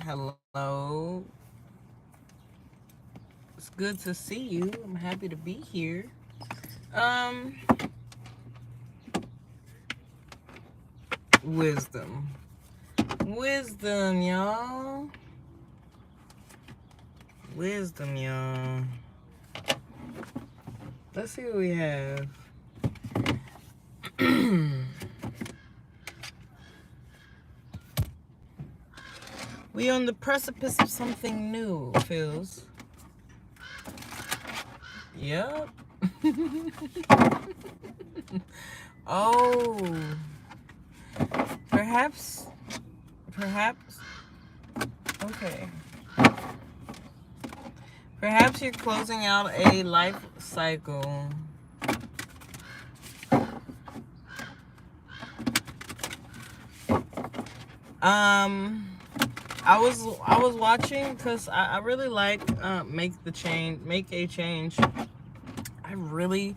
Hello. It's good to see you. I'm happy to be here. Um, wisdom. Wisdom, y'all. Wisdom, y'all. Let's see what we have. We on the precipice of something new, feels. Yep. Oh, perhaps, okay. Perhaps you're closing out a life cycle. I was watching because I really like make a change. I really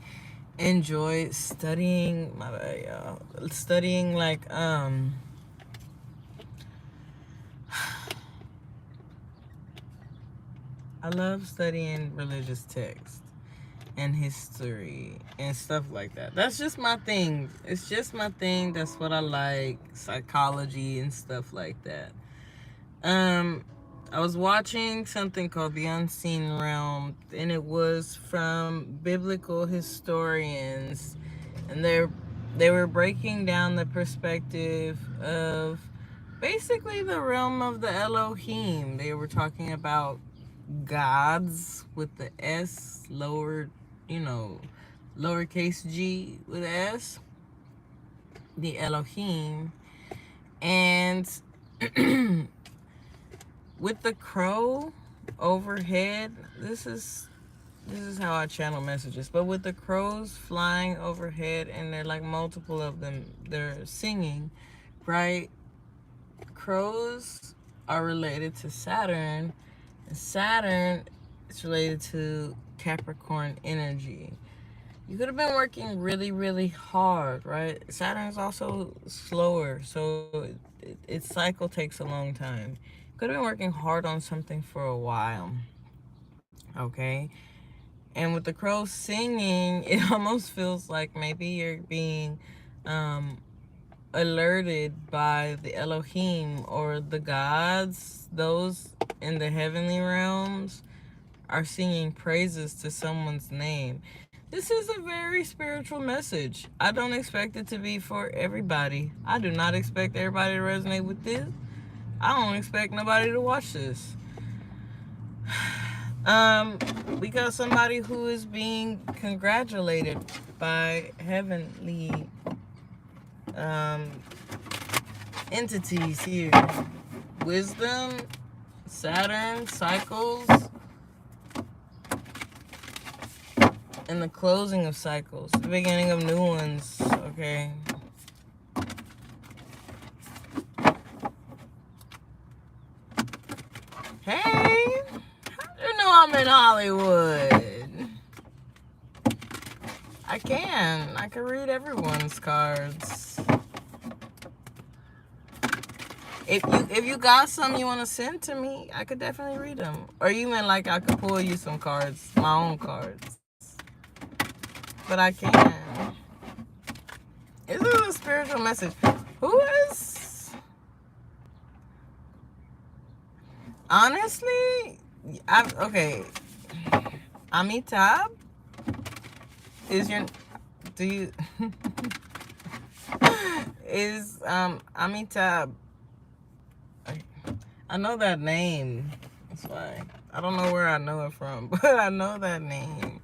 enjoy studying studying like I love studying religious texts and history and stuff like that. That's just my thing. It's just my thing. That's what I like. Psychology and stuff like that. Um, I was watching something called The Unseen Realm, and it was from biblical historians, and they were breaking down the perspective of basically the realm of the Elohim. They were talking about gods with the S lowercase g with S, the Elohim, and with the crow overhead. This is how I channel messages. But with the crows flying overhead, and they're like multiple of them, they're singing, right? Crows are related to Saturn, and Saturn is related to Capricorn energy. You could have been working really, really hard, right? Saturn is also slower, so its cycle takes a long time. Could have been working hard on something for a while, okay? And with the crows singing, it almost feels like maybe you're being um, alerted by the Elohim or the gods. Those in the heavenly realms are singing praises to someone's name. This is a very spiritual message. I don't expect it to be for everybody. I do not expect everybody to resonate with this. I don't expect nobody to watch this. We got somebody who is being congratulated by heavenly entities here. Wisdom, Saturn, cycles, and the closing of cycles, the beginning of new ones, okay? Hey, you know I'm in Hollywood. I can read everyone's cards. If you got some you want to send to me, I could definitely read them. Or you mean like I could pull you some cards, my own cards. But I can. This is a spiritual message. Who is? Honestly, okay. Amitabh is your. Do you? Is Amitabh? I know that name. That's why I don't know where I know it from, but I know that name.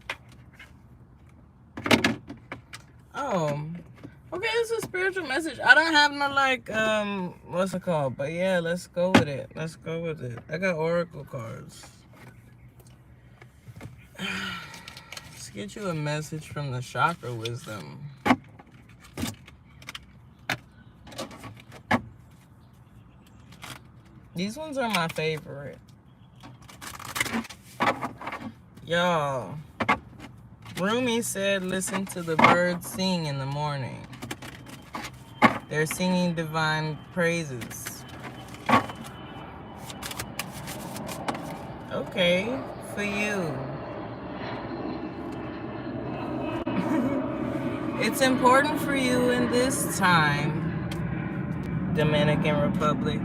Oh, okay. It's a spiritual message. I don't have no like what's it called? But yeah, let's go with it. Let's go with it. I got oracle cards. Let's get you a message from the chakra wisdom. These ones are my favorite. Y'all, Rumi said, listen to the birds sing in the morning. They're singing divine praises. okay? For you. It's important for you in this time, Dominican Republic,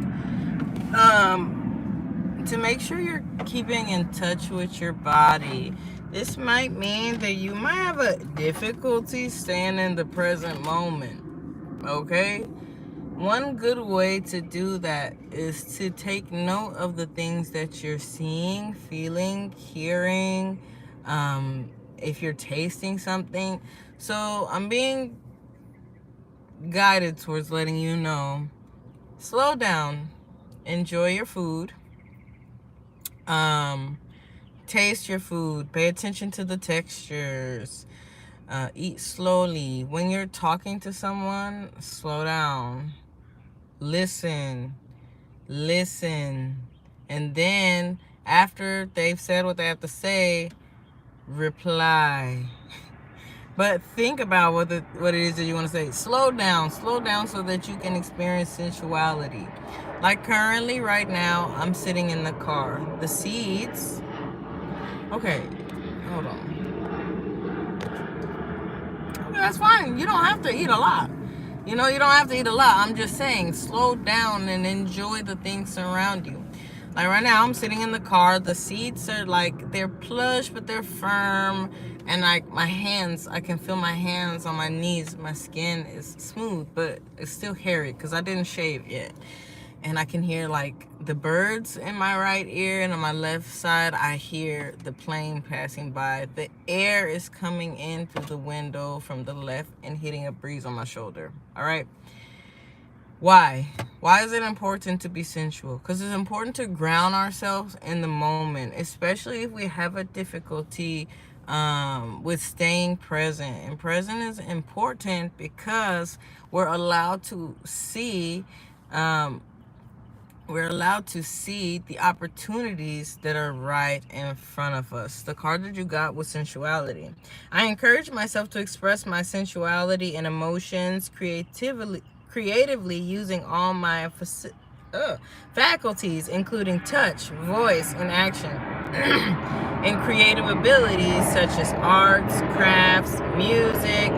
to make sure you're keeping in touch with your body. This might mean that you might have a difficulty staying in the present moment, okay? One good way to do that is to take note of the things that you're seeing, feeling, hearing, if you're tasting something. So I'm being guided towards letting you know, slow down, enjoy your food, taste your food, pay attention to the textures, eat slowly. When you're talking to someone, slow down, listen, and then after they've said what they have to say, reply. But think about what it is that you want to say. Slow down so that you can experience sensuality. Like currently, right now, I'm sitting in the car. The seeds. Okay, hold on. Okay, that's fine. You don't have to eat a lot. You don't have to eat a lot. I'm just saying, slow down and enjoy the things around you. Like right now, I'm sitting in the car. The seats are like, they're plush, but they're firm. And like my hands, I can feel my hands on my knees. My skin is smooth, but it's still hairy because I didn't shave yet. And I can hear like the birds in my right ear, and on my left side, I hear the plane passing by. The air is coming in through the window from the left and hitting a breeze on my shoulder. All right. Why? Why is it important to be sensual? Because it's important to ground ourselves in the moment, especially if we have a difficulty with staying present. And present is important because we're allowed to see the opportunities that are right in front of us. The card that you got was sensuality. I encourage myself to express my sensuality and emotions creatively using all my faculties, including touch, voice, and action, and creative abilities such as arts, crafts, music,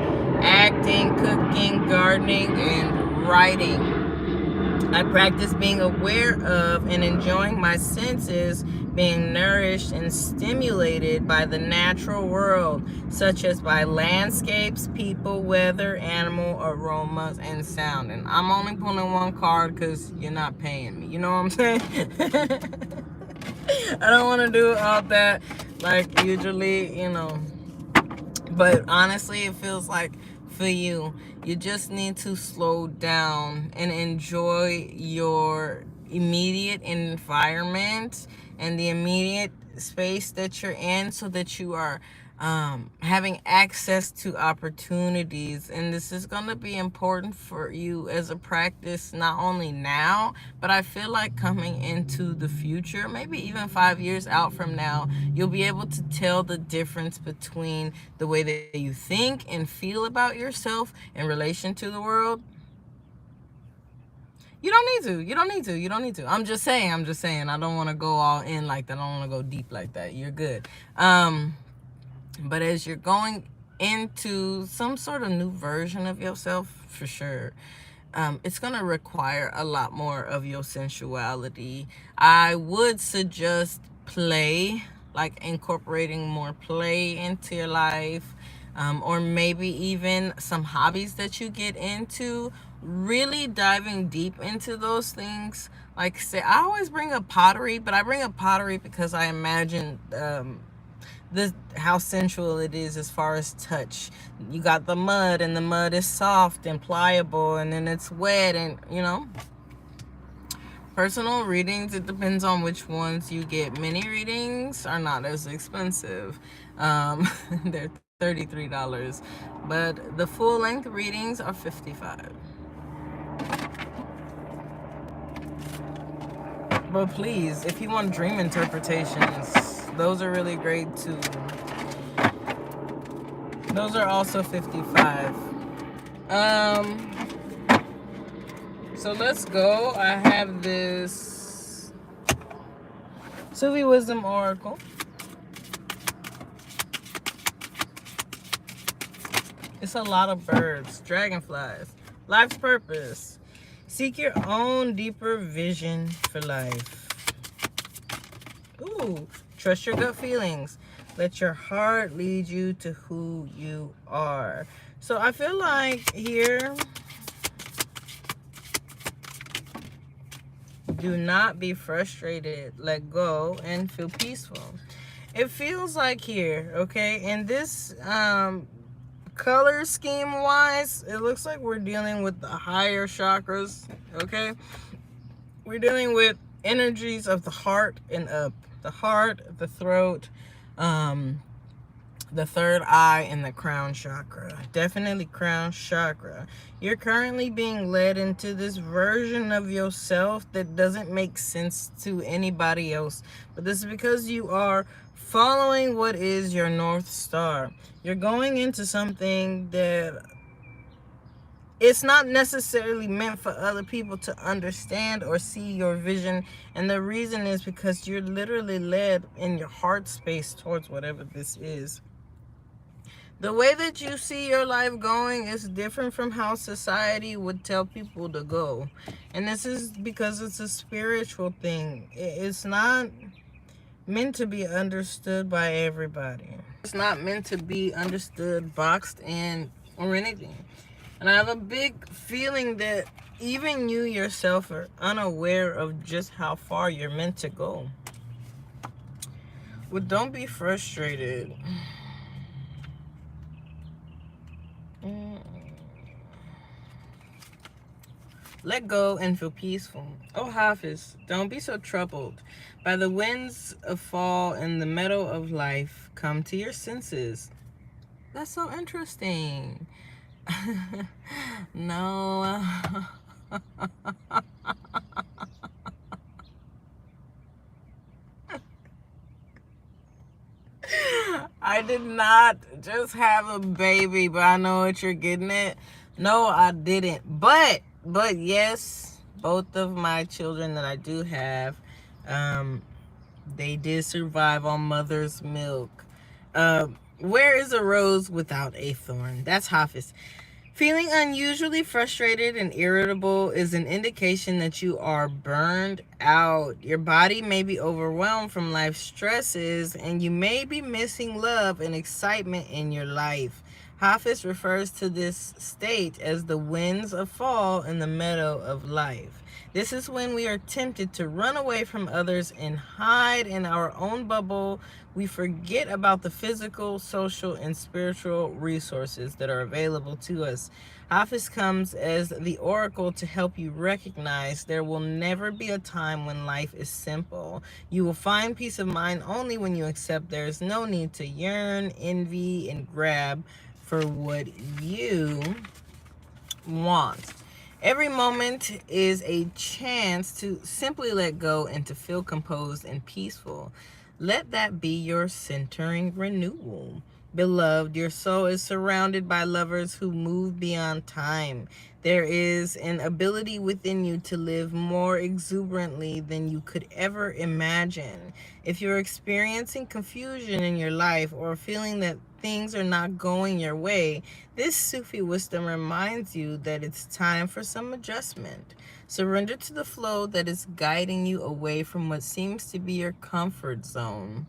acting, cooking, gardening, and writing. I practice being aware of and enjoying my senses being nourished and stimulated by the natural world, such as by landscapes, people, weather, animal, aromas, and sound. And I'm only pulling one card because you're not paying me. You know what I'm saying? I don't want to do all that like usually, But honestly, it feels like for you just need to slow down and enjoy your immediate environment and the immediate space that you're in, so that you are having access to opportunities. And this is going to be important for you as a practice, not only now, but I feel like coming into the future, maybe even 5 years out from now, you'll be able to tell the difference between the way that you think and feel about yourself in relation to the world. You don't need to. I'm just saying. I don't want to go all in like that. I don't want to go deep like that. You're good. But as you're going into some sort of new version of yourself, for sure, it's going to require a lot more of your sensuality. I would suggest play, like incorporating more play into your life, or maybe even some hobbies that you get into, really diving deep into those things. Like say, I always bring up pottery, but I bring up pottery because I imagine how sensual it is as far as touch. You got the mud, and the mud is soft and pliable, and then it's wet, and personal readings, it depends on which ones you get. Mini readings are not as expensive. They're $33, but the full length readings are $55. But please, if you want dream interpretations, those are really great too. Those are also $55. So let's go. I have this Sufi Wisdom Oracle. It's a lot of birds, dragonflies. Life's purpose. Seek your own deeper vision for life. Ooh, trust your gut feelings. Let your heart lead you to who you are. So I feel like here, do not be frustrated. Let go and feel peaceful. It feels like here, okay, in this color scheme wise, it looks like we're dealing with the higher chakras, okay? We're dealing with energies of the heart and up. The heart, the throat, the third eye, and the crown chakra. Definitely crown chakra. You're currently being led into this version of yourself that doesn't make sense to anybody else. But this is because you are following what is your North Star. You're going into something that it's not necessarily meant for other people to understand or see your vision. And the reason is because you're literally led in your heart space towards whatever this is. The way that you see your life going is different from how society would tell people to go. And this is because it's a spiritual thing. It's not meant to be understood by everybody. It's not meant to be understood, boxed in, or anything. And I have a big feeling that even you yourself are unaware of just how far you're meant to go. Well, don't be frustrated. Let go and feel peaceful. Oh, Hafiz, don't be so troubled. By the winds of fall and the meadow of life, come to your senses. That's so interesting. No. I did not just have a baby, but I know what you're getting at. No, I didn't. But yes, both of my children that I do have, they did survive on mother's milk. Where is a rose without a thorn? That's Hafiz. Feeling unusually frustrated and irritable is an indication that you are burned out. Your body may be overwhelmed from life's stresses, and you may be missing love and excitement in your life. Hafiz refers to this state as the winds of fall in the meadow of life. This is when we are tempted to run away from others and hide in our own bubble. We forget about the physical, social, and spiritual resources that are available to us. Hafiz comes as the oracle to help you recognize there will never be a time when life is simple. You will find peace of mind only when you accept there is no need to yearn, envy, and grab for what you want. Every moment is a chance to simply let go and to feel composed and peaceful. Let that be your centering renewal. Beloved, your soul is surrounded by lovers who move beyond time. There is an ability within you to live more exuberantly than you could ever imagine. If you're experiencing confusion in your life or feeling that things are not going your way, this Sufi wisdom reminds you that it's time for some adjustment. Surrender to the flow that is guiding you away from what seems to be your comfort zone.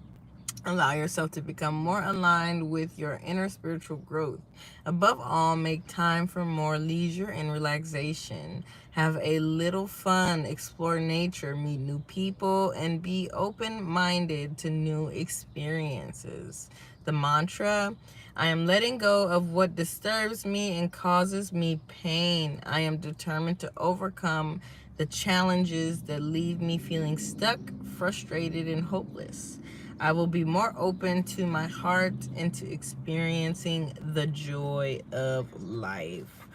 Allow yourself to become more aligned with your inner spiritual growth. Above all, make time for more leisure and relaxation. Have a little fun, explore nature, meet new people, and be open-minded to new experiences. The mantra: I am letting go of what disturbs me and causes me pain. I am determined to overcome the challenges that leave me feeling stuck, frustrated, and hopeless. I will be more open to my heart and to experiencing the joy of life.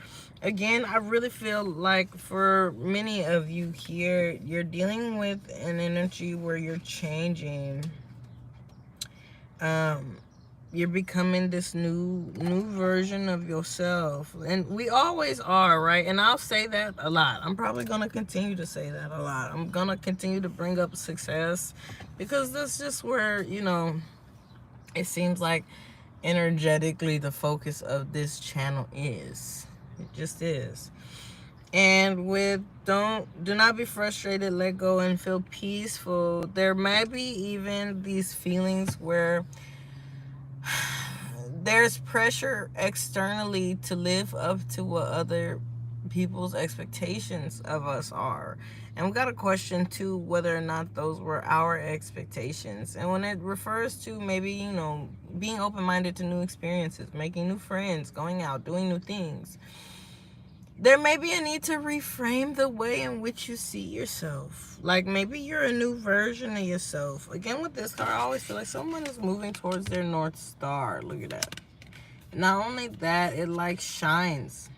Again, I really feel like for many of you here, you're dealing with an energy where you're changing. you're becoming this new version of yourself, and we always are, right? And I'll say that a lot. I'm probably gonna continue to say that a lot. I'm gonna continue to bring up success, because that's just where, you know, it seems like energetically the focus of this channel is. It just is. And with do not be frustrated, let go and feel peaceful. There might be even these feelings where there's pressure externally to live up to what other people's expectations of us are. And we got to question too whether or not those were our expectations. And when it refers to maybe, you know, being open-minded to new experiences, making new friends, going out, doing new things, there may be a need to reframe the way in which you see yourself. Like maybe you're a new version of yourself. Again, with this card, I always feel like someone is moving towards their North Star. Look at that. Not only that, it like shines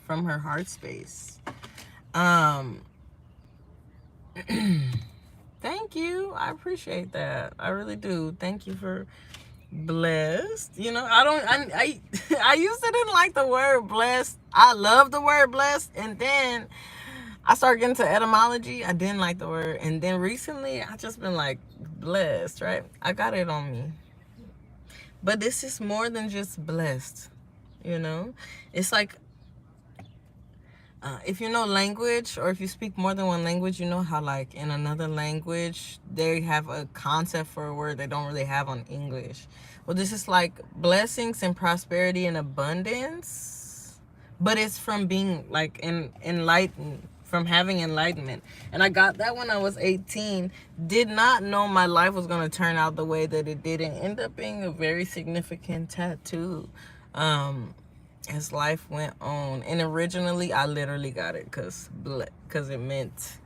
from her heart space. Thank you. I appreciate that. I really do. Thank you for blessed. You know, I used to didn't like the word blessed. I love the word blessed, and then I started getting to etymology. I didn't like the word, and then recently I just been like blessed, right? I got it on me. But this is more than just blessed, you know? It's like, if you know language, or if you speak more than one language, you know how like in another language, they have a concept for a word they don't really have on English. Well, this is like blessings and prosperity and abundance, but it's from being like enlightened, from having enlightenment. And I got that when I was 18. Did not know my life was going to turn out the way that it did, and end up being a very significant tattoo as life went on. And originally I literally got it because it meant,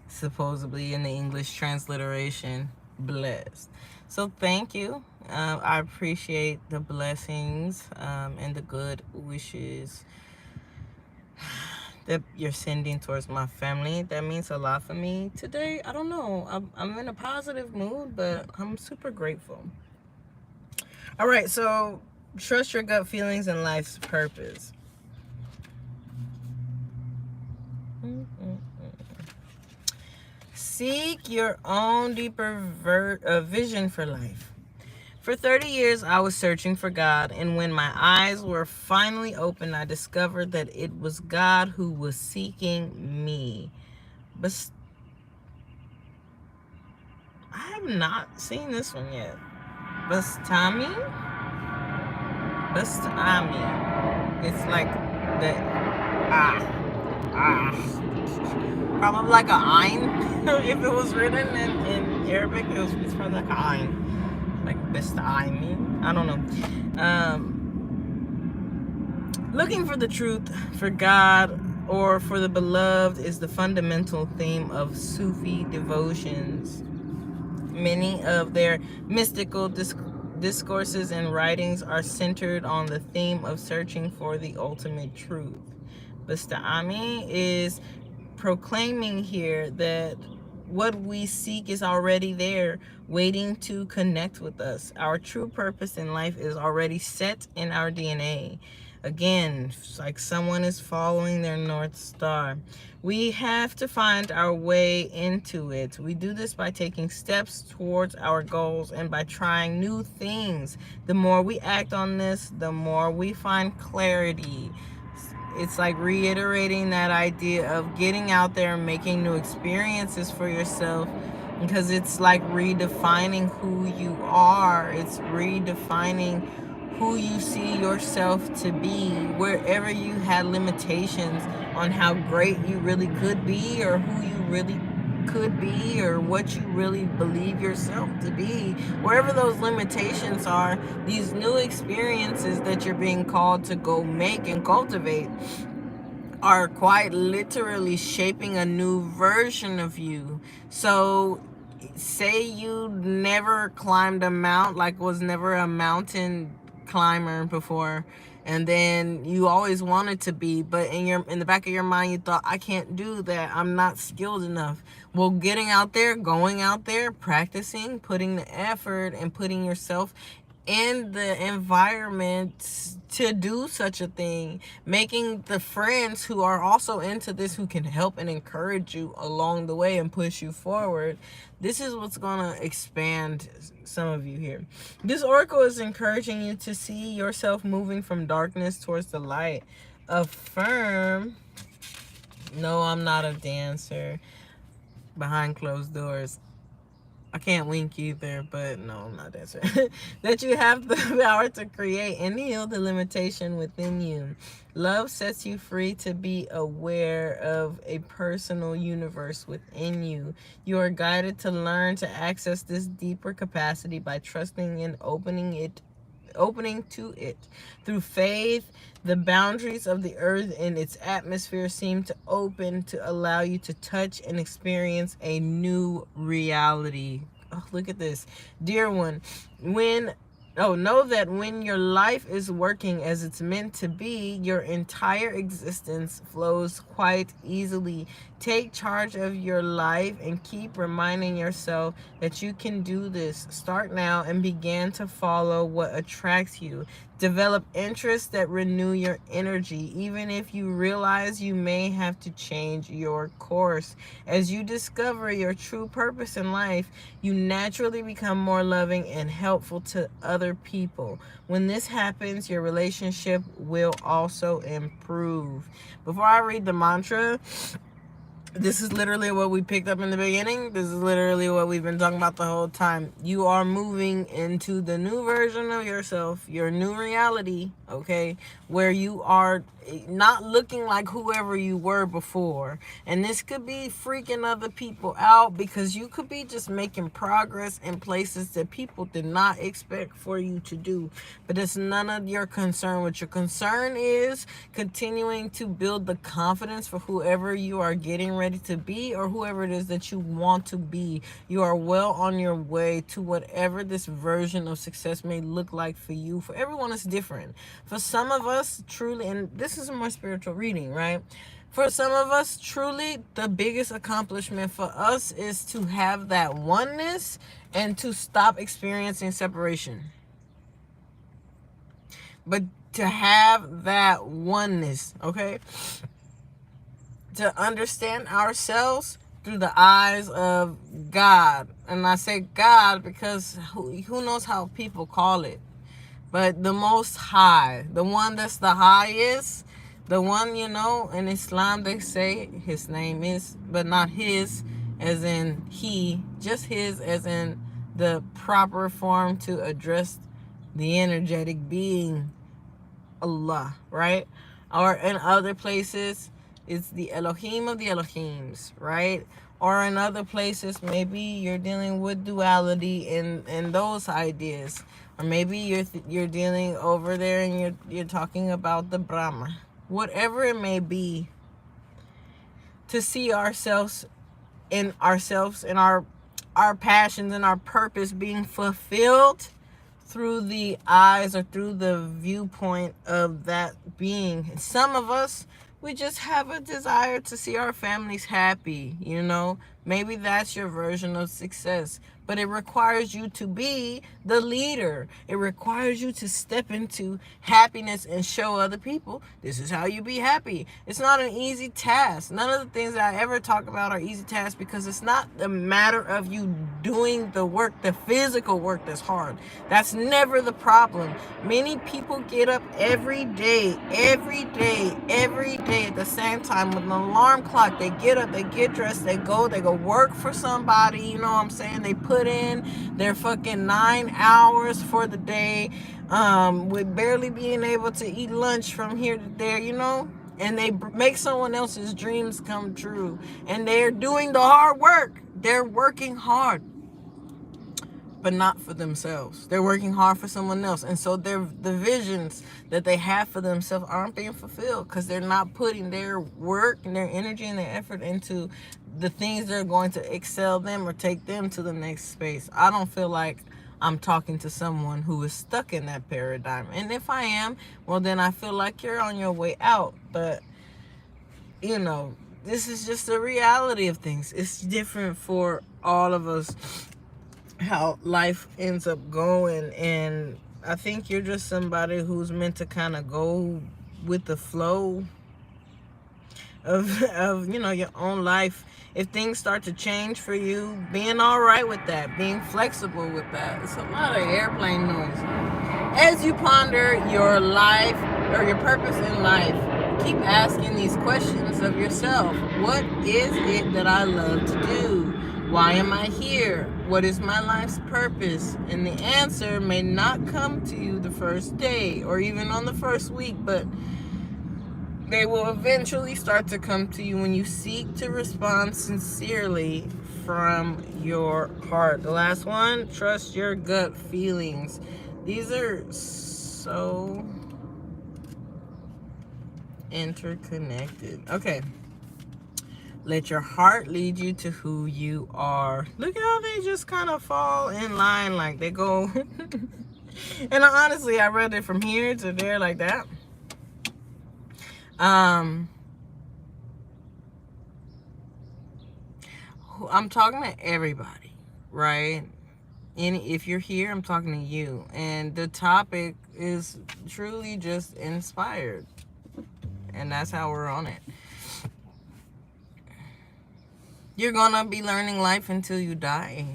supposedly in the English transliteration, blessed. So thank you. I appreciate the blessings and the good wishes that you're sending towards my family. That means a lot for me today. I don't know, I'm in a positive mood, but I'm super grateful. All right, so trust your gut feelings and life's purpose. Seek your own deeper vision for life. For 30 years, I was searching for God, and when my eyes were finally opened, I discovered that it was God who was seeking me. But I have not seen this one yet. Bastami? It's like the probably like a ayn. If it was written in Arabic, it's probably like a ayn. Like bastami. I don't know. Looking for the truth, for God, or for the beloved is the fundamental theme of Sufi devotions. Many of their mystical discourses and writings are centered on the theme of searching for the ultimate truth. Bastami is proclaiming here that what we seek is already there, waiting to connect with us. Our true purpose in life is already set in our DNA. Again, it's like someone is following their North Star. We have to find our way into it. We do this by taking steps towards our goals and by trying new things. The more we act on this, the more we find clarity. It's like reiterating that idea of getting out there and making new experiences for yourself, because it's like redefining who you are. It's redefining who you see yourself to be, wherever you had limitations on how great you really could be, or who you really could be, or what you really believe yourself to be. Wherever those limitations are, these new experiences that you're being called to go make and cultivate are quite literally shaping a new version of you. So say you never climbed a mount, like was never a mountain climber before, and then you always wanted to be, but in the back of your mind you thought, I can't do that, I'm not skilled enough. Well, getting out there, going out there, practicing, putting the effort and putting yourself in the environment to do such a thing, making the friends who are also into this, who can help and encourage you along the way and push you forward. This is what's going to expand some of you here. This oracle is encouraging you to see yourself moving from darkness towards the light. Affirm, no, I'm not a dancer behind closed doors. I can't wink either, but no, I'm not dancing. That you have the power to create and heal the limitation within you. Love sets you free to be aware of a personal universe within you. You are guided to learn to access this deeper capacity by trusting and opening to it. Through faith, the boundaries of the earth and its atmosphere seem to open to allow you to touch and experience a new reality. Oh, look at this. Dear one, know that when your life is working as it's meant to be, your entire existence flows quite easily. Take charge of your life and keep reminding yourself that you can do this. Start now and begin to follow what attracts you. Develop interests that renew your energy, even if you realize you may have to change your course. As you discover your true purpose in life, you naturally become more loving and helpful to other people. When this happens, your relationship will also improve. Before I read the mantra, this is literally what we picked up in the beginning. This is literally what we've been talking about the whole time. You are moving into the new version of yourself, your new reality, okay? Where you are not looking like whoever you were before. And this could be freaking other people out, because you could be just making progress in places that people did not expect for you to do. But it's none of your concern. What your concern is continuing to build the confidence for whoever you are getting ready to be, or whoever it is that you want to be. You are well on your way to whatever this version of success may look like for you. For everyone, it's different. For some of us, truly, and this is a more spiritual reading, right? For some of us, truly, the biggest accomplishment for us is to have that oneness and to stop experiencing separation. But to have that oneness, okay? To understand ourselves through the eyes of God. And I say God because who knows how people call it. But the Most High, the one that's the highest, the one, in Islam they say his name is, but not his as in he, just his as in the proper form to address the energetic being, Allah, right? Or in other places, it's the Elohim of the Elohims, right? Or in other places, maybe you're dealing with duality and those ideas. Or maybe you're dealing over there and you're talking about the Brahma. Whatever it may be, to see ourselves and our passions and our purpose being fulfilled through the eyes or through the viewpoint of that being. Some of us, we just have a desire to see our families happy, Maybe that's your version of success. But it requires you to be the leader. It requires you to step into happiness and show other people this is how you be happy. It's not an easy task. None of the things that I ever talk about are easy tasks, because it's not a matter of you doing the work, the physical work that's hard. That's never the problem. Many people get up every day at the same time with an alarm clock. They get up, they get dressed, they go work for somebody, you know what I'm saying? They put in their fucking 9 hours for the day, with barely being able to eat lunch from here to there, and they make someone else's dreams come true. And they're doing the hard work. They're working hard, but not for themselves. They're working hard for someone else. And so the visions that they have for themselves aren't being fulfilled, because they're not putting their work and their energy and their effort into the things that are going to excel them or take them to the next space. I don't feel like I'm talking to someone who is stuck in that paradigm. And if I am, well, then I feel like you're on your way out. But, this is just the reality of things. It's different for all of us how life ends up going, and I think you're just somebody who's meant to kind of go with the flow of your own life. If things start to change for you, being all right with that, being flexible with that. It's a lot of airplane noise. As you ponder your life or your purpose in life, keep asking these questions of yourself. What is it that I love to do? Why am I here? What is my life's purpose? And the answer may not come to you the first day or even on the first week, but they will eventually start to come to you when you seek to respond sincerely from your heart. The last one, trust your gut feelings. These are so interconnected. Okay. Let your heart lead you to who you are. Look how they just kind of fall in line, like they go. And honestly, I read it from here to there like that. I'm talking to everybody, right? And if you're here, I'm talking to you. And the topic is truly just inspired. And that's how we're on it. You're gonna be learning life until you die.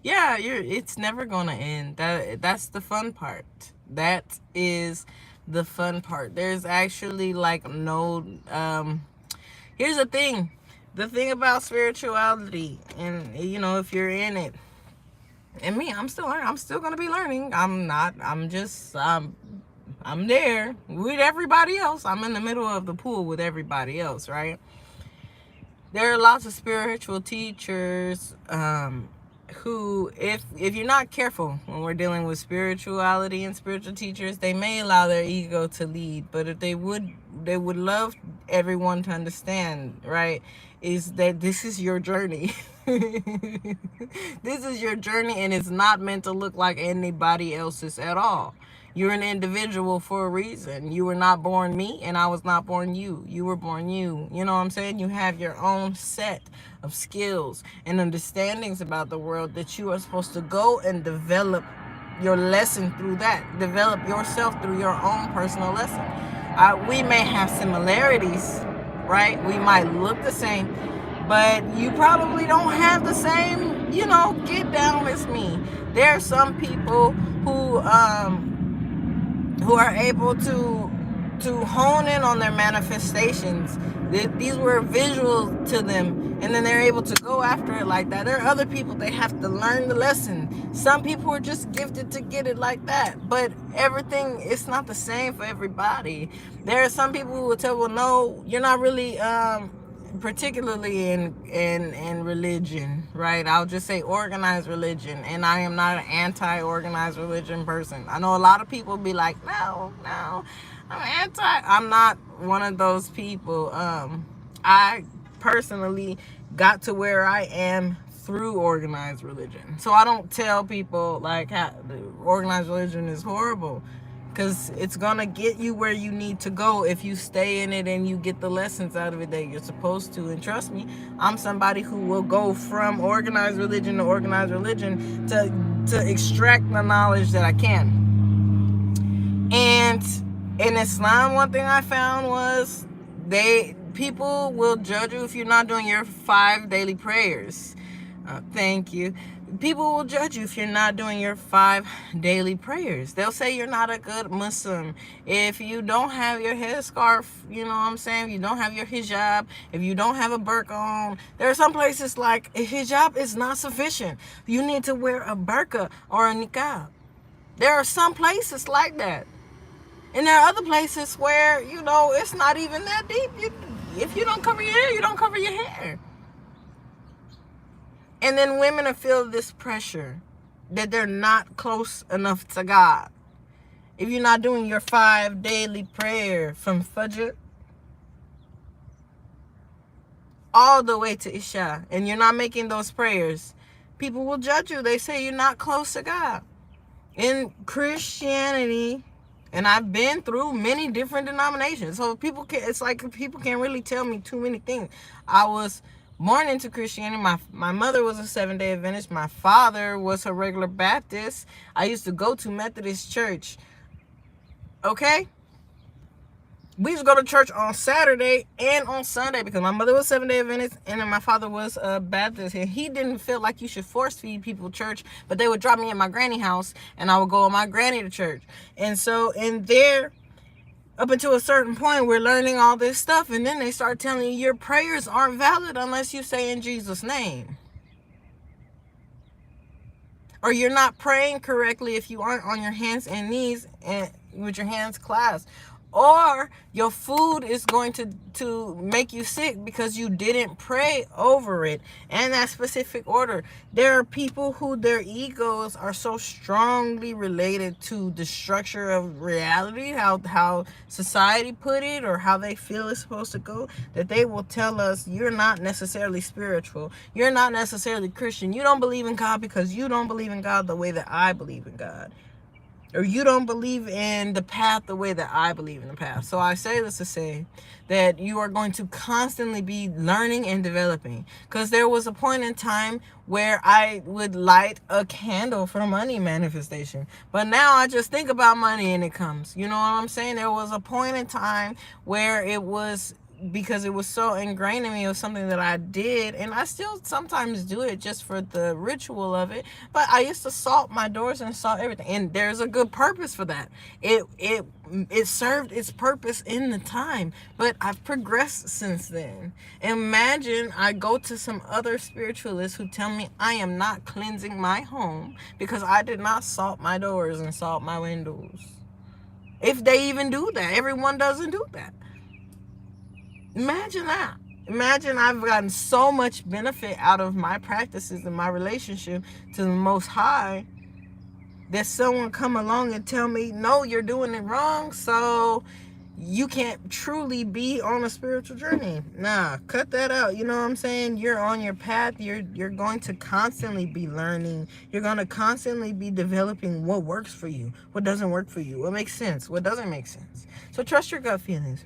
Yeah, it's never gonna end. That's the fun part. That is the fun part. There's actually like no here's the thing. The thing about spirituality, and if you're in it, and me, I'm still learning. I'm still gonna be learning. I'm there with everybody else. I'm in the middle of the pool with everybody else, right? There are lots of spiritual teachers who, if you're not careful when we're dealing with spirituality and spiritual teachers, they may allow their ego to lead. But if they would love everyone to understand, right, is that this is your journey. This is your journey, and it's not meant to look like anybody else's at all. You're an individual for a reason. You were not born me, and I was not born you. You were born you. You know what I'm saying? You have your own set of skills and understandings about the world that you are supposed to go and develop your lesson through that. Develop yourself through your own personal lesson. We may have similarities, right? We might look the same, but you probably don't have the same, get down as me. There are some people who are able to hone in on their manifestations. These were visual to them, and then they're able to go after it like that. There are other people, they have to learn the lesson. Some people are just gifted to get it like that, but everything, it's not the same for everybody. There are some people who will tell, well, no, you're not really particularly in religion, right? I'll just say organized religion, and I am not an anti-organized religion person. I know a lot of people be like, no, I'm not one of those people. I personally got to where I am through organized religion, so I don't tell people like how organized religion is horrible, because it's gonna get you where you need to go if you stay in it and you get the lessons out of it that you're supposed to. And trust me, I'm somebody who will go from organized religion to organized religion to extract the knowledge that I can. And in Islam, one thing I found was people will judge you if you're not doing your 5 daily prayers. Thank you. People will judge you if you're not doing your 5 daily prayers. They'll say you're not a good Muslim if you don't have your headscarf, you know what I'm saying? If you don't have your hijab, if you don't have a burqa on. There are some places like a hijab is not sufficient. You need to wear a burqa or a niqab. There are some places like that. And there are other places where, it's not even that deep. If you don't cover your hair, you don't cover your hair. And then women will feel this pressure that they're not close enough to God. If you're not doing your 5 daily prayer from Fajr all the way to Isha, and you're not making those prayers, people will judge you. They say you're not close to God. In Christianity, and I've been through many different denominations, so people can't really tell me too many things. I was born into Christianity. My mother was a Seventh-day Adventist. My father was a regular Baptist. I used to go to Methodist church. Okay? We used to go to church on Saturday and on Sunday because my mother was Seventh-day Adventist and then my father was a Baptist. And he didn't feel like you should force feed people church, but they would drop me at my granny house and I would go with my granny to church. And so in there, up until a certain point, we're learning all this stuff, and then they start telling you your prayers aren't valid unless you say in Jesus' name. Or you're not praying correctly if you aren't on your hands and knees and with your hands clasped. Or your food is going to make you sick because you didn't pray over it in that specific order. There are people who their egos are so strongly related to the structure of reality, how society put it, or how they feel it's supposed to go, that they will tell us you're not necessarily spiritual. You're not necessarily Christian. You don't believe in God because you don't believe in God the way that I believe in God. Or you don't believe in the path the way that I believe in the path. So I say this to say that you are going to constantly be learning and developing. Because there was a point in time where I would light a candle for money manifestation. But now I just think about money and it comes. You know what I'm saying? There was a point in time where it was, because it was so ingrained in me, it was something that I did, and I still sometimes do it just for the ritual of it. But I used to salt my doors and salt everything, and there's a good purpose for that. It served its purpose in the time, but I've progressed since then. Imagine I go to some other spiritualists who tell me I am not cleansing my home because I did not salt my doors and salt my windows. If they even do that, everyone doesn't do that. Imagine that. Imagine I've gotten so much benefit out of my practices and my relationship to the Most High that someone come along and tell me, no, you're doing it wrong, so you can't truly be on a spiritual journey. Nah, cut that out. You know what I'm saying? You're on your path. You're going to constantly be learning. You're going to constantly be developing what works for you, what doesn't work for you, what makes sense, what doesn't make sense. So trust your gut feelings.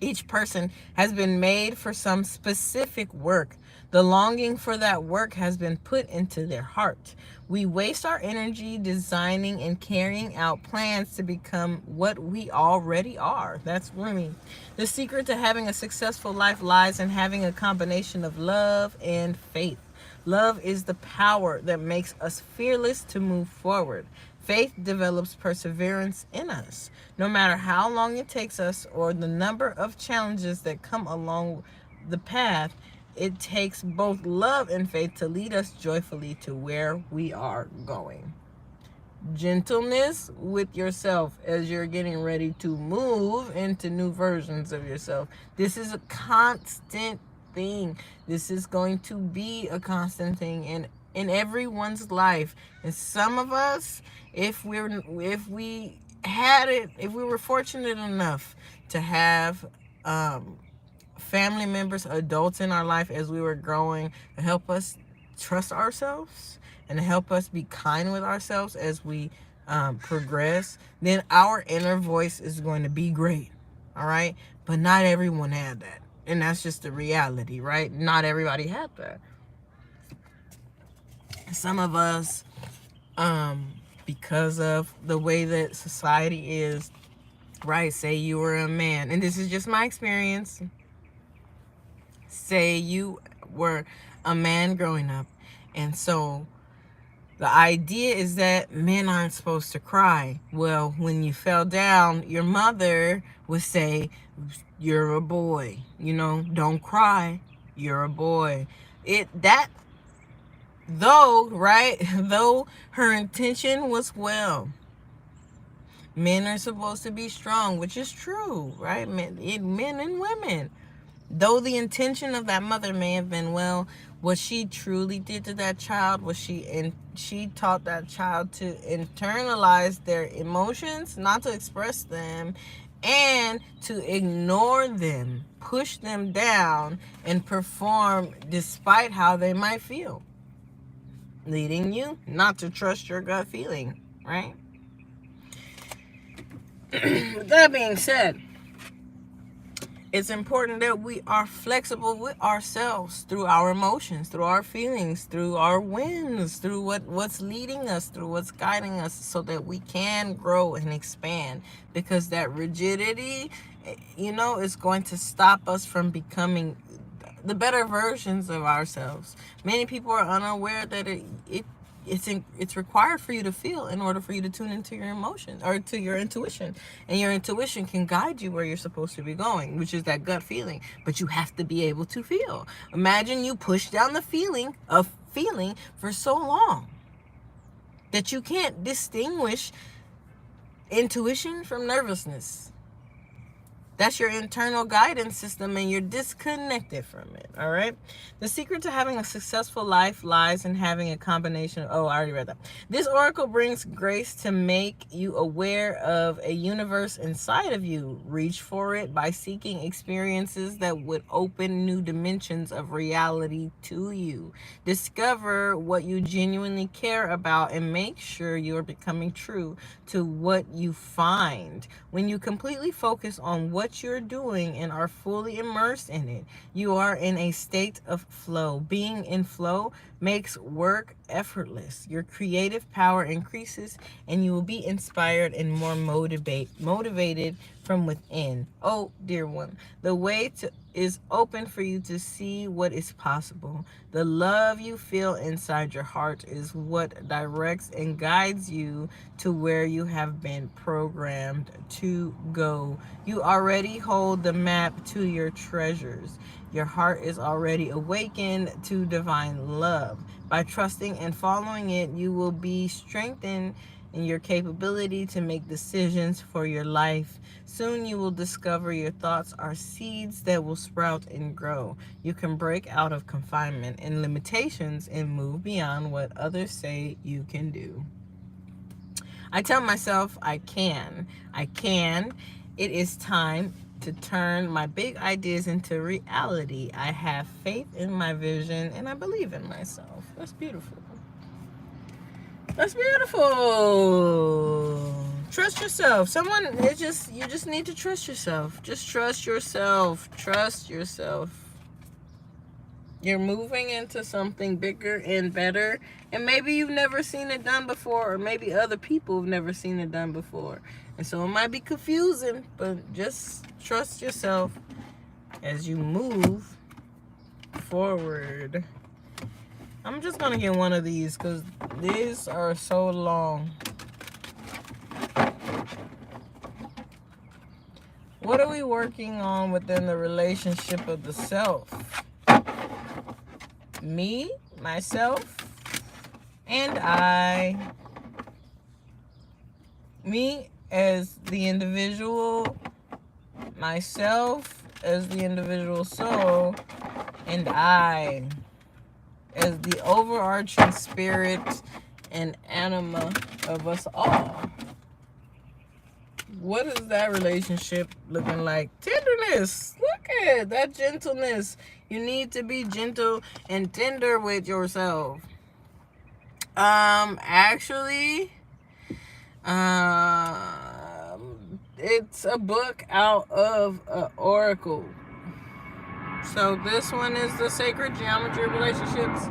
Each person has been made for some specific work. The longing for that work has been put into their heart. We waste our energy designing and carrying out plans to become what we already are. That's Rumi. The secret to having a successful life lies in having a combination of love and faith. Love is the power that makes us fearless to move forward. Faith develops perseverance in us. No matter how long it takes us or the number of challenges that come along the path, it takes both love and faith to lead us joyfully to where we are going. Gentleness with yourself as you're getting ready to move into new versions of yourself. This is a constant thing. This is going to be a constant thing in everyone's life. And some of us, if we were fortunate enough to have family members, adults in our life as we were growing, to help us trust ourselves and to help us be kind with ourselves as we progress, then our inner voice is going to be great. All right? But not everyone had that. And that's just the reality, right? Not everybody had that. Some of us, because of the way that society is, right? Say you were a man, and this is just my experience. Say you were a man growing up, and so the idea is that men aren't supposed to cry. Well, when you fell down, your mother would say, you're a boy, don't cry, you're a boy. Though her intention was well. Men are supposed to be strong, which is true, right? Men and women. Though the intention of that mother may have been well, what she truly did to that child was she taught that child to internalize their emotions, not to express them, and to ignore them, push them down, and perform despite how they might feel, leading you not to trust your gut feeling, right? With that being said, It's important that we are flexible with ourselves through our emotions, through our feelings, through our wins, through what's leading us, through what's guiding us, so that we can grow and expand. Because that rigidity, is going to stop us from becoming the better versions of ourselves. Many people are unaware that it's required for you to feel in order for you to tune into your emotion or to your intuition, and your intuition can guide you where you're supposed to be going, which is that gut feeling. But you have to be able to feel. Imagine you push down the feeling of feeling for so long that you can't distinguish intuition from nervousness. That's your internal guidance system, and you're disconnected from it, all right? The secret to having a successful life lies in having a combination of, I already read that. This oracle brings grace to make you aware of a universe inside of you. Reach for it by seeking experiences that would open new dimensions of reality to you. Discover what you genuinely care about and make sure you are becoming true to what you find. When you completely focus on what you're doing and are fully immersed in it, you are in a state of flow. Being in flow makes work effortless. Your creative power increases, and you will be inspired and more motivated from within. Oh, dear one, the way is open for you to see what is possible. The love you feel inside your heart is what directs and guides you to where you have been programmed to go. You already hold the map to your treasures. Your heart is already awakened to divine love. By trusting and following it, you will be strengthened in your capability to make decisions for your life. Soon you will discover your thoughts are seeds that will sprout and grow. You can break out of confinement and limitations and move beyond what others say you can do. I tell myself I can. I can. It is time to turn my big ideas into reality. I have faith in my vision and I believe in myself. That's beautiful. That's beautiful. Trust yourself. You just need to trust yourself. Just trust yourself. Trust yourself. You're moving into something bigger and better. And maybe you've never seen it done before, or maybe other people have never seen it done before. And so it might be confusing, but just trust yourself as you move forward. I'm just going to get one of these because these are so long. What are we working on within the relationship of the self? Me, myself, and I. Me as the individual, myself as the individual soul, and I as the overarching spirit and anima of us all. What is that relationship looking like? Tenderness. Look at that gentleness. You need to be gentle and tender with yourself. Actually, it's a book out of an oracle. So this one is the Sacred Geometry of Relationships.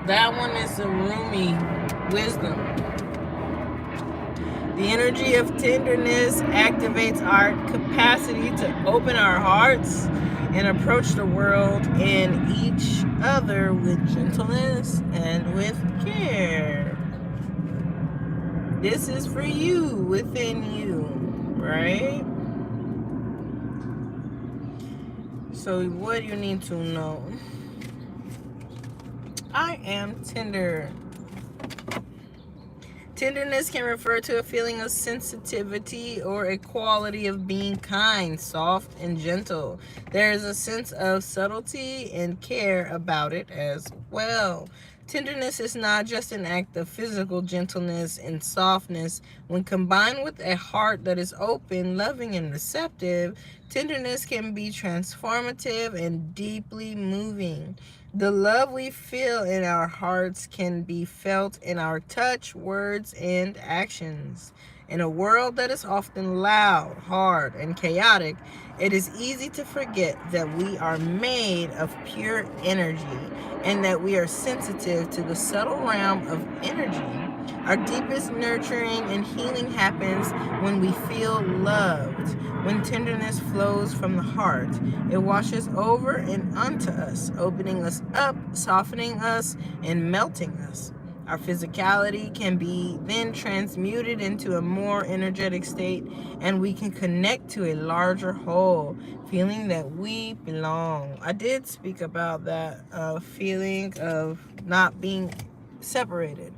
That one is the Rumi Wisdom. The energy of tenderness activates our capacity to open our hearts and approach the world and each other with gentleness and with care. This is for you, within you, right? So what do you need to know? I am tender. Tenderness can refer to a feeling of sensitivity or a quality of being kind, soft, and gentle. There is a sense of subtlety and care about it as well. Tenderness is not just an act of physical gentleness and softness. When combined with a heart that is open, loving, and receptive, tenderness can be transformative and deeply moving. The love we feel in our hearts can be felt in our touch, words, and actions. In a world that is often loud, hard, and chaotic, it is easy to forget that we are made of pure energy and that we are sensitive to the subtle realm of energy. Our deepest nurturing and healing happens when we feel loved, when tenderness flows from the heart. It washes over and onto us, opening us up, softening us, and melting us. Our physicality can be then transmuted into a more energetic state, and we can connect to a larger whole, feeling that we belong. I did speak about that feeling of not being separated.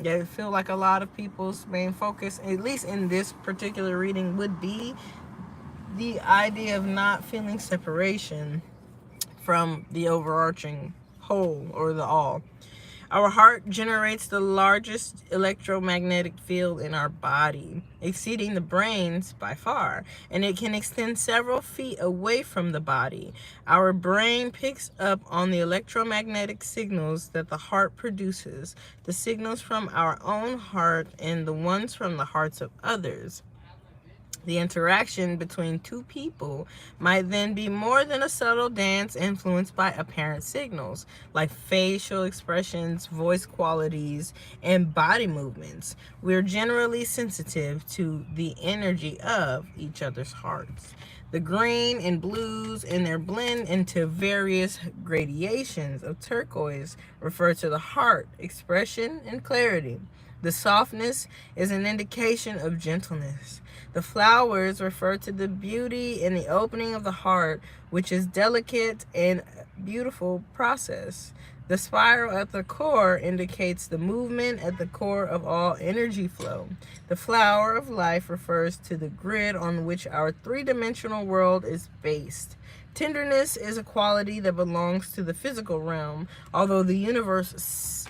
Yeah, I feel like a lot of people's main focus, at least in this particular reading, would be the idea of not feeling separation from the overarching whole or the all. Our heart generates the largest electromagnetic field in our body, exceeding the brain's by far, and it can extend several feet away from the body. Our brain picks up on the electromagnetic signals that the heart produces, the signals from our own heart and the ones from the hearts of others. The interaction between two people might then be more than a subtle dance influenced by apparent signals, like facial expressions, voice qualities, and body movements. We're generally sensitive to the energy of each other's hearts. The green and blues in their blend into various gradations of turquoise refer to the heart, expression, and clarity. The softness is an indication of gentleness. The flowers refer to the beauty and the opening of the heart, which is delicate and beautiful process. The spiral at the core indicates the movement at the core of all energy flow. The flower of life refers to the grid on which our three-dimensional world is based. Tenderness is a quality that belongs to the physical realm, although the universe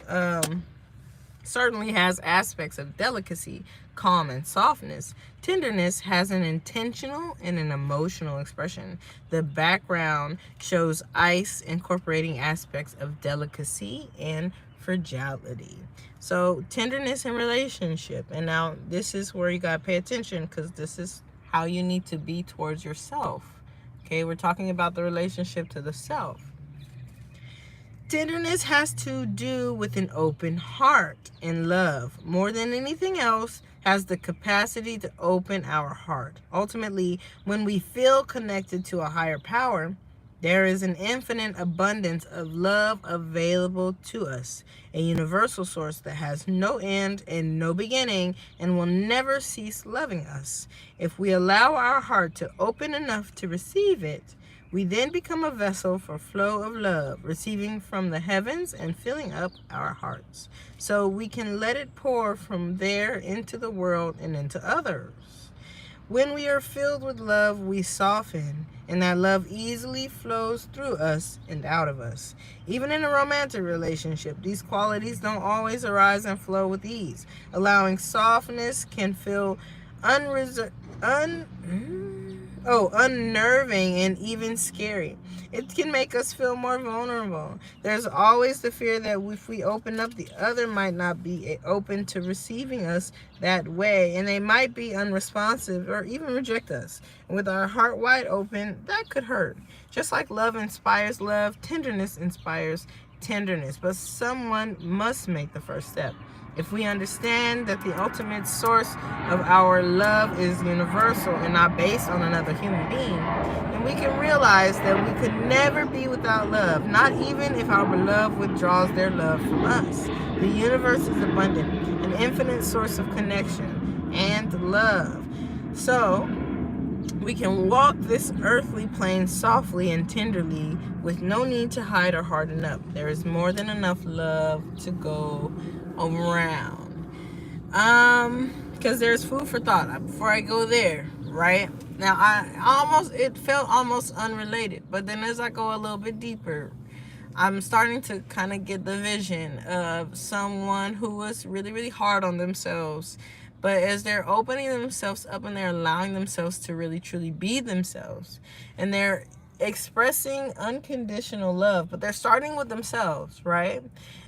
certainly has aspects of delicacy, calm, and softness. Tenderness has an intentional and an emotional expression. The background shows ice incorporating aspects of delicacy and fragility. So tenderness in relationship. And now this is where you got to pay attention, because this is how you need to be towards yourself. Okay, we're talking about the relationship to the self. Tenderness has to do with an open heart, and love, more than anything else, has the capacity to open our heart. Ultimately, when we feel connected to a higher power, there is an infinite abundance of love available to us, a universal source that has no end and no beginning and will never cease loving us. If we allow our heart to open enough to receive it, we then become a vessel for flow of love, receiving from the heavens and filling up our hearts, so we can let it pour from there into the world and into others. When we are filled with love, we soften, and that love easily flows through us and out of us. Even in a romantic relationship, these qualities don't always arise and flow with ease. Allowing softness can feel unnerving and even scary. It can make us feel more vulnerable. There's always the fear that if we open up, the other might not be open to receiving us that way, and they might be unresponsive or even reject us. And with our heart wide open, that could hurt. Just like love inspires love, tenderness inspires tenderness, but someone must make the first step. If we understand that the ultimate source of our love is universal and not based on another human being, then we can realize that we could never be without love, not even if our beloved withdraws their love from us. The universe is abundant, an infinite source of connection and love. So we can walk this earthly plane softly and tenderly with no need to hide or harden up. There is more than enough love to go around. Because there's food for thought. Before I go there, right? Now, it felt almost unrelated, but then as I go a little bit deeper, I'm starting to kind of get the vision of someone who was really, really hard on themselves. But as they're opening themselves up and they're allowing themselves to really, truly be themselves, and they're expressing unconditional love, but they're starting with themselves, right?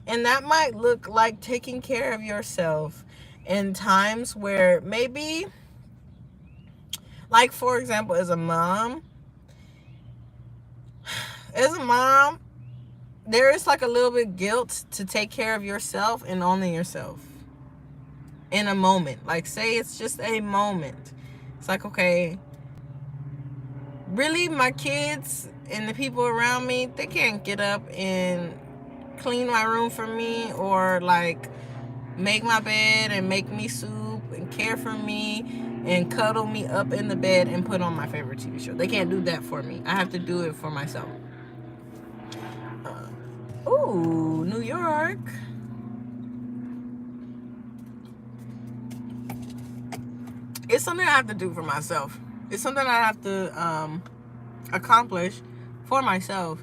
And that might look like taking care of yourself in times where maybe, like for example, as a mom, there is like a little bit guilt to take care of yourself and only yourself in a moment. Like, say it's just a moment. It's like, okay, really, my kids and the people around me, they can't get up and clean my room for me, or like make my bed and make me soup and care for me and cuddle me up in the bed and put on my favorite TV show. They can't do that for me. I have to do it for myself. Ooh, New York. It's something I have to do for myself. It's something I have to accomplish for myself.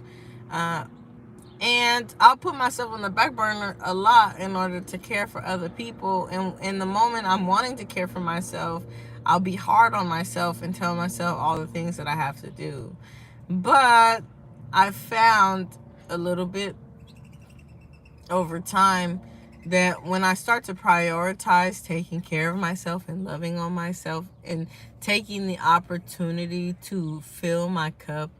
And I'll put myself on the back burner a lot in order to care for other people. And in the moment I'm wanting to care for myself, I'll be hard on myself and tell myself all the things that I have to do. But I've found a little bit over time that when I start to prioritize taking care of myself and loving on myself and taking the opportunity to fill my cup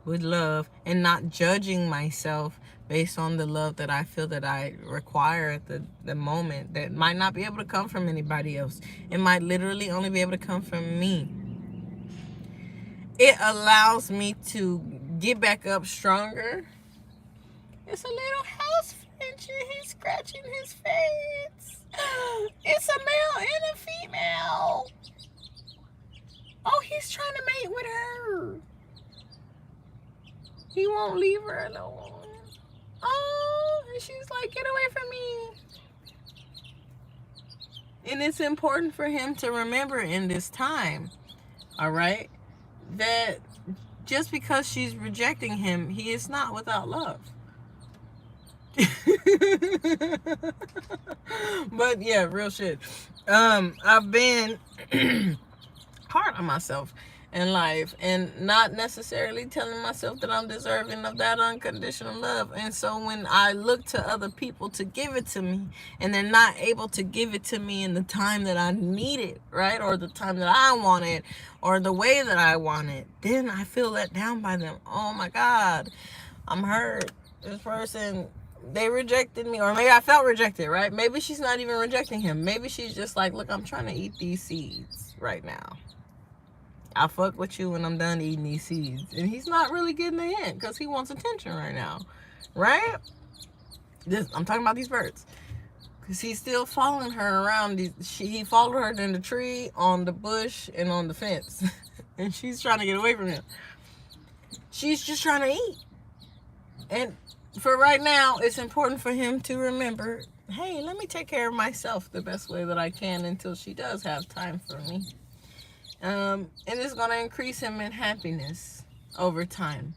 with love and not judging myself based on the love that I feel that I require at the moment, that might not be able to come from anybody else. It might literally only be able to come from me. It allows me to get back up stronger. It's a little house fincher. He's scratching his face. It's a male and a female. Oh, he's trying to mate with her. He won't leave her alone. Oh, and she's like, get away from me. And it's important for him to remember in this time, all right, that just because she's rejecting him, he is not without love. But yeah, real shit. I've been hard on myself in life and not necessarily telling myself that I'm deserving of that unconditional love. And so when I look to other people to give it to me and they're not able to give it to me in the time that I need it, right, or the time that I want it, or the way that I want it, then I feel let down by them. Oh my God, I'm hurt. This person, they rejected me, or maybe I felt rejected, right? Maybe she's not even rejecting him. Maybe she's just like, look, I'm trying to eat these seeds right now. I'll fuck with you when I'm done eating these seeds. And he's not really getting the hint because he wants attention right now, right? I'm talking about these birds. Because he's still following her around. He followed her in the tree, on the bush, and on the fence. And she's trying to get away from him. She's just trying to eat. And for right now, it's important for him to remember, hey, let me take care of myself the best way that I can until she does have time for me. And it's going to increase him in happiness over time.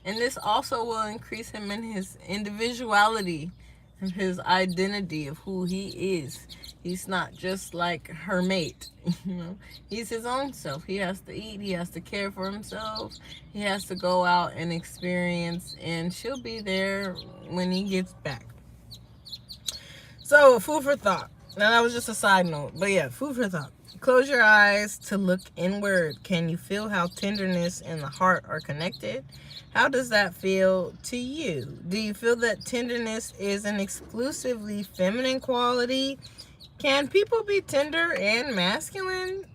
And this also will increase him in his individuality and his identity of who he is. He's not just like her mate, you know. He's his own self. He has to eat. He has to care for himself. He has to go out and experience, and she'll be there when he gets back. So, food for thought. Now, that was just a side note, but yeah, food for thought. Close your eyes to look inward. Can you feel how tenderness and the heart are connected? How does that feel to you? Do you feel that tenderness is an exclusively feminine quality? Can people be tender and masculine?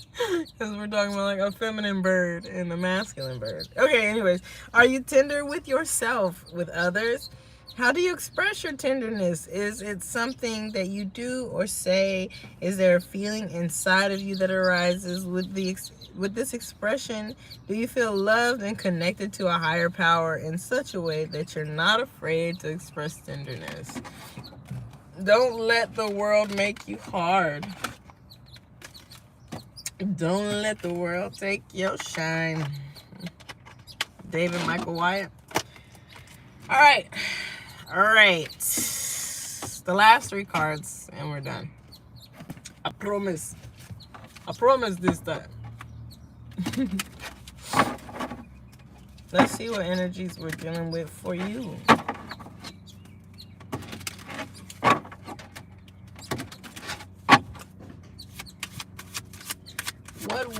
Because we're talking about like a feminine bird and a masculine bird. Okay, anyways. Are you tender with yourself, with others? How do you express your tenderness? Is it something that you do or say? Is there a feeling inside of you that arises with this expression? Do you feel loved and connected to a higher power in such a way that you're not afraid to express tenderness? Don't let the world make you hard. Don't let the world take your shine. David Michael Wyatt. All right. The last 3 cards and we're done. I promise. I promise this time. Let's see what energies we're dealing with for you.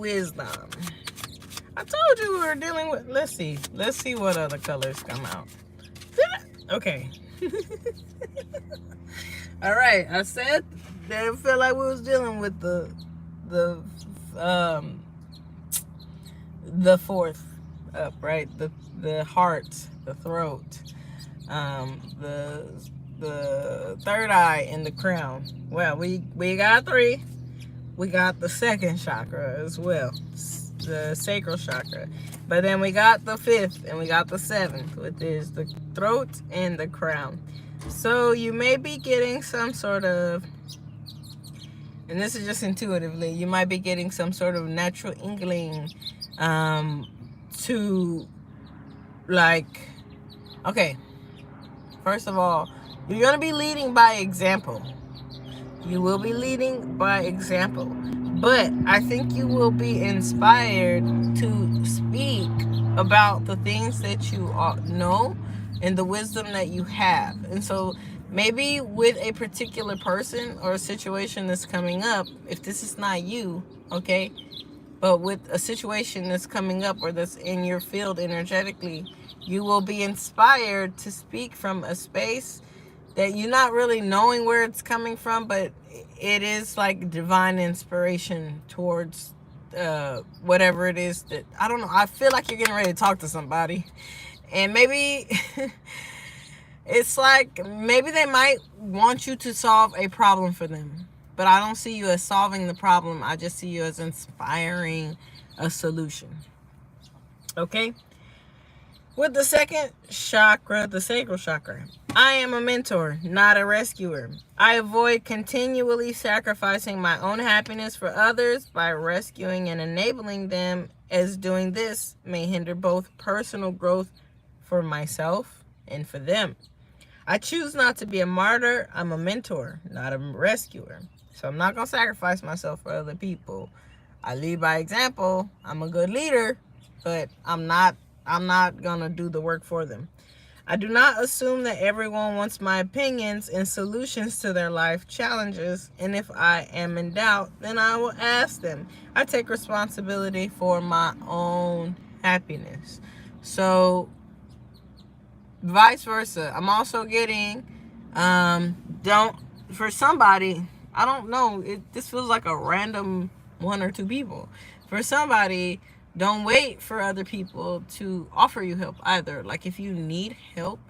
wisdom. I told you we were dealing with, let's see what other colors come out. Okay. All right, I said that it felt like we was dealing with the fourth up, right? The heart, the throat, the third eye, and the crown. Well, we got 3. We got the second chakra as well, the sacral chakra. But then we got the 5th and we got the 7th, which is the throat and the crown. So you may be getting some sort of, and this is just intuitively, you might be getting some sort of natural inkling to, like, okay, first of all, you're going to be leading by example. You will be leading by example. But I think you will be inspired to speak about the things that you know and the wisdom that you have. And so maybe with a particular person or a situation that's coming up, if this is not you, okay, but with a situation that's coming up or that's in your field energetically, you will be inspired to speak from a space that you're not really knowing where it's coming from, but it is like divine inspiration towards whatever it is that, I don't know, I feel like you're getting ready to talk to somebody. And maybe it's like, maybe they might want you to solve a problem for them. But I don't see you as solving the problem. I just see you as inspiring a solution. Okay? With the second chakra, the sacral chakra, I am a mentor, not a rescuer. I avoid continually sacrificing my own happiness for others by rescuing and enabling them, as doing this may hinder both personal growth for myself and for them. I choose not to be a martyr. I'm a mentor, not a rescuer. So I'm not going to sacrifice myself for other people. I lead by example. I'm a good leader, but I'm not going to do the work for them. I do not assume that everyone wants my opinions and solutions to their life challenges, and if I am in doubt, then I will ask them. I take responsibility for my own happiness. So, vice versa. I'm also getting, for somebody, I don't know, this feels like a random 1 or 2 people. For somebody, don't wait for other people to offer you help either. Like, if you need help,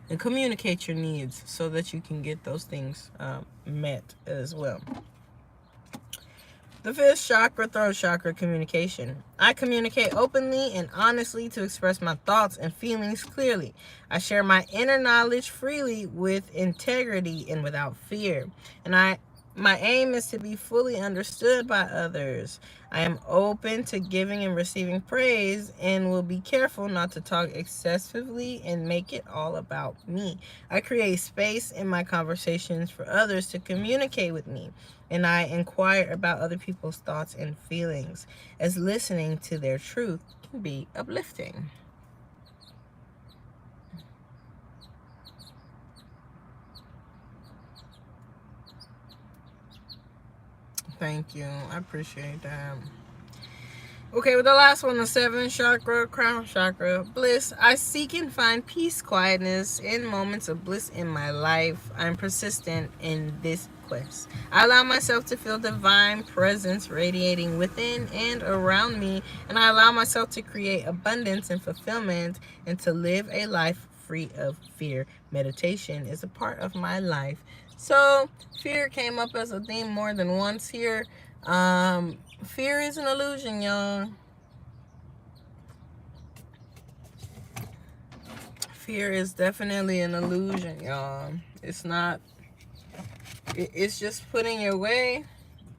then communicate your needs so that you can get those things met as well. The 5th chakra, throat chakra, communication. I communicate openly and honestly to express my thoughts and feelings clearly. I share my inner knowledge freely with integrity and without fear. And my aim is to be fully understood by others. I am open to giving and receiving praise and will be careful not to talk excessively and make it all about me. I create space in my conversations for others to communicate with me, and I inquire about other people's thoughts and feelings, as listening to their truth can be uplifting. Thank you. I appreciate that. Okay, with the last one, the 7th chakra, crown chakra, bliss. I seek and find peace, quietness, and moments of bliss in my life. I'm persistent in this quest. I allow myself to feel divine presence radiating within and around me, and I allow myself to create abundance and fulfillment and to live a life free of fear. Meditation is a part of my life. So, fear came up as a theme more than once here. Fear is an illusion, y'all. Fear is definitely an illusion, y'all. It's not, it's just put in your way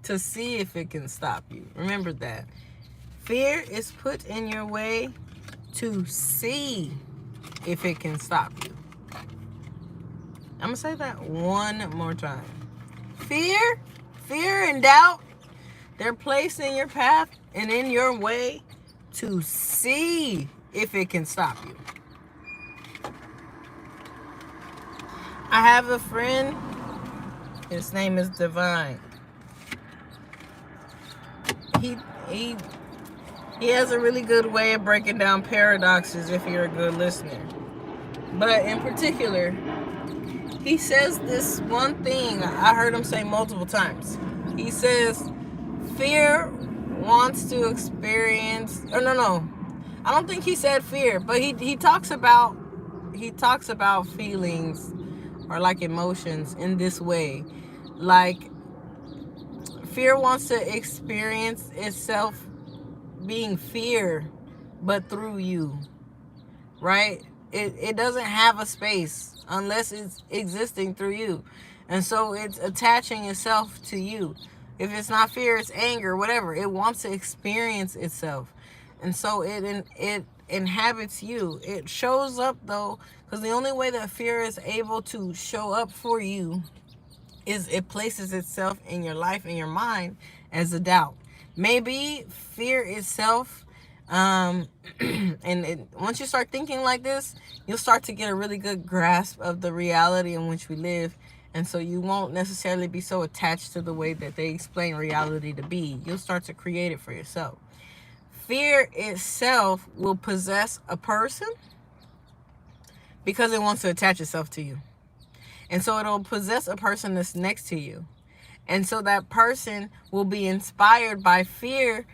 to see if it can stop you. Remember that. Fear is put in your way to see if it can stop you. I'm going to say that one more time. Fear and doubt, they're placed in your path and in your way to see if it can stop you. I have a friend, his name is Divine. He He has a really good way of breaking down paradoxes if you're a good listener. But in particular, he says this one thing I heard him say multiple times. He says, fear wants to experience, or no, I don't think he said fear, but he talks about feelings or like emotions in this way. Like, fear wants to experience itself being fear, but through you, right? It doesn't have a space unless it's existing through you. And so it's attaching itself to you. If it's not fear, it's anger, whatever. It wants to experience itself. And so it inhabits you. It shows up, though, because the only way that fear is able to show up for you is it places itself in your life, in your mind, as a doubt. Maybe fear itself, and once you start thinking like this, you'll start to get a really good grasp of the reality in which we live. And so you won't necessarily be so attached to the way that they explain reality to be. You'll start to create it for yourself. Fear itself will possess a person because it wants to attach itself to you. And so it'll possess a person that's next to you. And so that person will be inspired by fear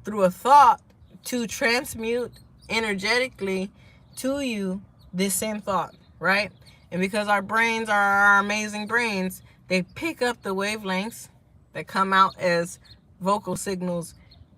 through a thought to transmute energetically to you this same thought, right? And because our brains are our amazing brains, they pick up the wavelengths that come out as vocal signals,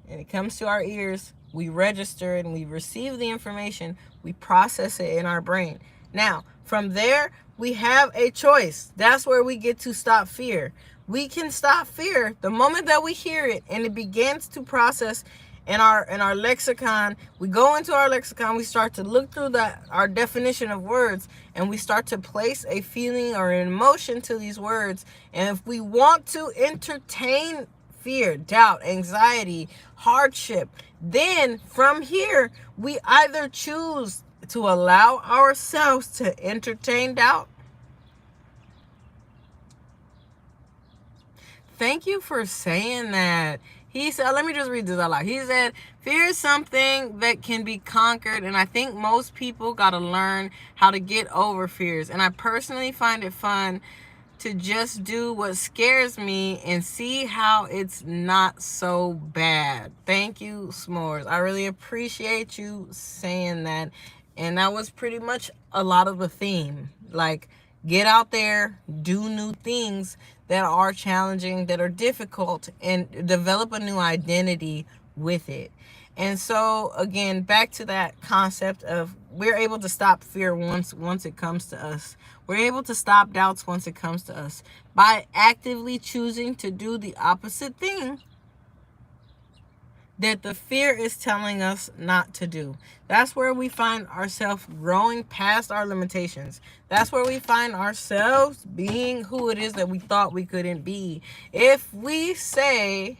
and it comes to our ears. We register it and we receive the information. We process it in our brain. Now, from there, we have a choice. That's where we get to stop fear. We can stop fear the moment that we hear it and it begins to process in our lexicon. We go into our lexicon, we start to look through our definition of words, and we start to place a feeling or an emotion to these words. And if we want to entertain fear, doubt, anxiety, hardship, then from here, we either choose to allow ourselves to entertain doubt. Thank you for saying that. He said, let me just read this out loud. He said, fear is something that can be conquered, and I think most people got to learn how to get over fears. And I personally find it fun to just do what scares me and see how it's not so bad. Thank you, S'mores. I really appreciate you saying that. And that was pretty much a lot of the theme. Like, get out there, do new things that are challenging, that are difficult, and develop a new identity with it. And so, again, back to that concept of we're able to stop fear once it comes to us. We're able to stop doubts once it comes to us by actively choosing to do the opposite thing that the fear is telling us not to do. That's where we find ourselves growing past our limitations. That's where we find ourselves being who it is that we thought we couldn't be. If we say,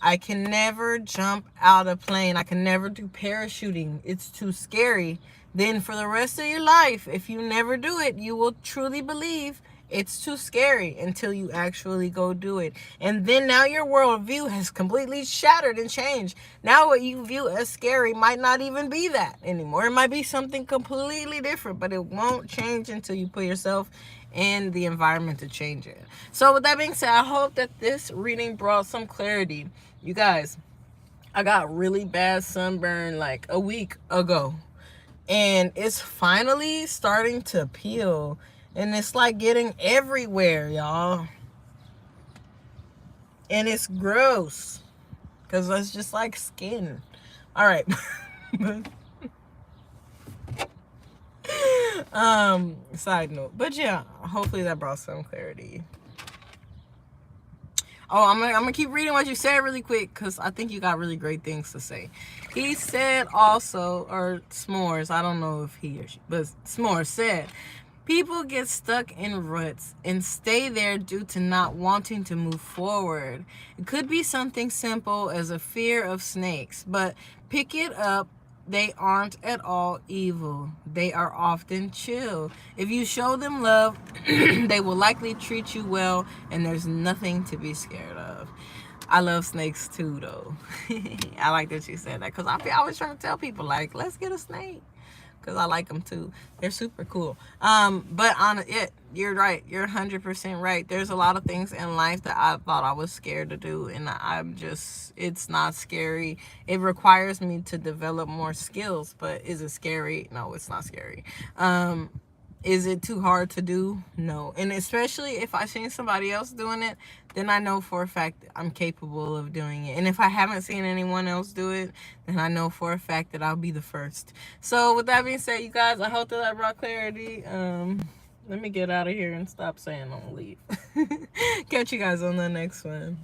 I can never jump out of a plane, I can never do parachuting, it's too scary, then for the rest of your life, if you never do it, you will truly believe it's too scary until you actually go do it. And then now your worldview has completely shattered and changed. Now what you view as scary might not even be that anymore. It might be something completely different, but it won't change until you put yourself in the environment to change it. So with that being said, I hope that this reading brought some clarity. You guys, I got really bad sunburn like a week ago, and it's finally starting to peel. And it's like getting everywhere, y'all. And it's gross. Because it's just like skin. Alright. Side note. But yeah, hopefully that brought some clarity. Oh, I'm gonna keep reading what you said really quick, because I think you got really great things to say. He said also, or S'mores, I don't know if he or she, but S'mores said, people get stuck in ruts and stay there due to not wanting to move forward. It could be something simple as a fear of snakes, but pick it up. They aren't at all evil. They are often chill. If you show them love, they will likely treat you well, and there's nothing to be scared of. I love snakes too, though. I like that you said that, because I be always trying to tell people, like, let's get a snake, because I like them too. They're super cool. But on it, you're right. You're 100% right. There's a lot of things in life that I thought I was scared to do, and I'm just, it's not scary. It requires me to develop more skills, but is it scary? No, it's not scary. Is it too hard to do? No. And especially if I seen somebody else doing it, then I know for a fact I'm capable of doing it. And if I haven't seen anyone else do it, then I know for a fact that I'll be the first. So with that being said, you guys, I hope that I brought clarity. Let me get out of here and stop saying I'm gonna leave. Catch you guys on the next one.